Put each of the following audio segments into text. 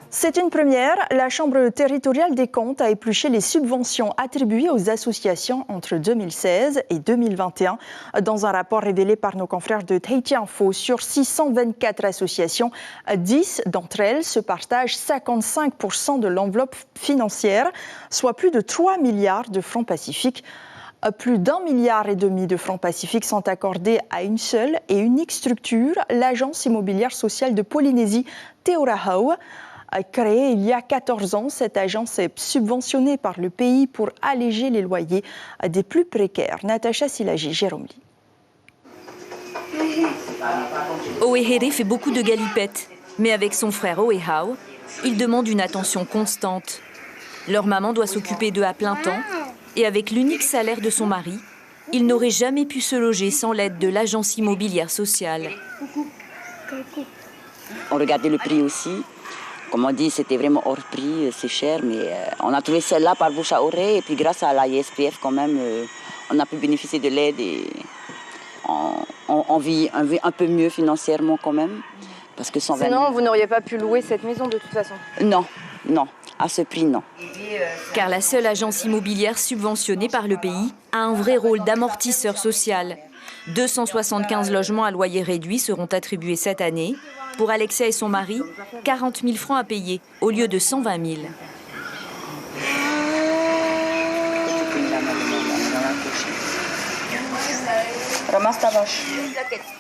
C'est une première. La Chambre territoriale des comptes a épluché les subventions attribuées aux associations entre 2016 et 2021. Dans un rapport révélé par nos confrères de Tahiti Info, sur 624 associations, 10 d'entre elles se partagent 55% de l'enveloppe financière, soit plus de 3 milliards de francs pacifiques. Plus d'1,5 milliard de francs pacifiques sont accordés à une seule et unique structure, l'Agence immobilière sociale de Polynésie, Te Ora Hau. Créée il y a 14 ans, cette agence est subventionnée par le pays pour alléger les loyers des plus précaires. Natacha Silagi, Jérôme Lee. Oehere fait beaucoup de galipettes, mais avec son frère Oehau, il demande une attention constante. Leur maman doit s'occuper d'eux à plein temps, et avec l'unique salaire de son mari, il n'aurait jamais pu se loger sans l'aide de l'agence immobilière sociale. On regardait le prix aussi. Comme on dit, c'était vraiment hors prix, c'est cher, mais on a trouvé celle-là par bouche à oreille. Et puis grâce à l'ISPF, quand même, on a pu bénéficier de l'aide et on vit un peu mieux financièrement quand même. Parce que 120 000... Sinon, vous n'auriez pas pu louer cette maison de toute façon? Non, non, à ce prix, non. Car la seule agence immobilière subventionnée par le pays a un vrai rôle d'amortisseur social. 275 logements à loyer réduit seront attribués cette année. Pour Alexia et son mari, 40 000 francs à payer au lieu de 120 000. Ramasse ta vache.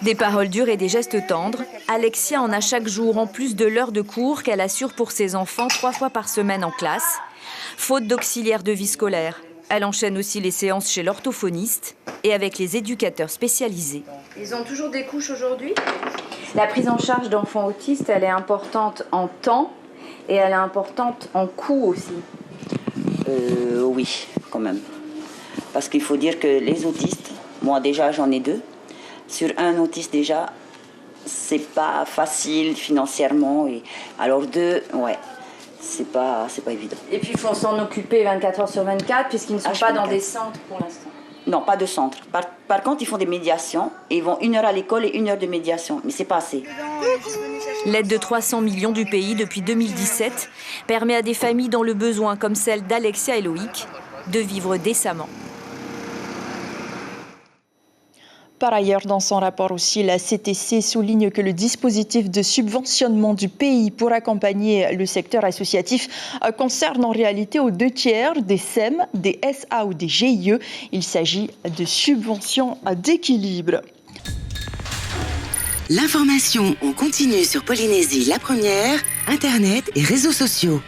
Des paroles dures et des gestes tendres, Alexia en a chaque jour, en plus de l'heure de cours qu'elle assure pour ses enfants 3 fois par semaine en classe. Faute d'auxiliaire de vie scolaire, elle enchaîne aussi les séances chez l'orthophoniste et avec les éducateurs spécialisés. Ils ont toujours des couches aujourd'hui? La prise en charge d'enfants autistes, elle est importante en temps et elle est importante en coût aussi. Oui, quand même. Parce qu'il faut dire que les autistes, moi déjà j'en ai 2. Sur un autiste déjà, c'est pas facile financièrement. Et alors 2, ouais, c'est pas évident. Et puis il faut s'en occuper 24 heures sur 24 puisqu'ils ne sont pas dans des centres pour l'instant. Non, pas de centre. Par contre, ils font des médiations. Et ils vont 1 heure à l'école et 1 heure de médiation. Mais c'est pas assez. L'aide de 300 millions du pays depuis 2017 permet à des familles dans le besoin, comme celle d'Alexia et Loïc, de vivre décemment. Par ailleurs, dans son rapport aussi, la CTC souligne que le dispositif de subventionnement du pays pour accompagner le secteur associatif concerne en réalité aux 2/3 des SEM, des SA ou des GIE. Il s'agit de subventions d'équilibre. L'information en continu sur Polynésie la première, Internet et réseaux sociaux.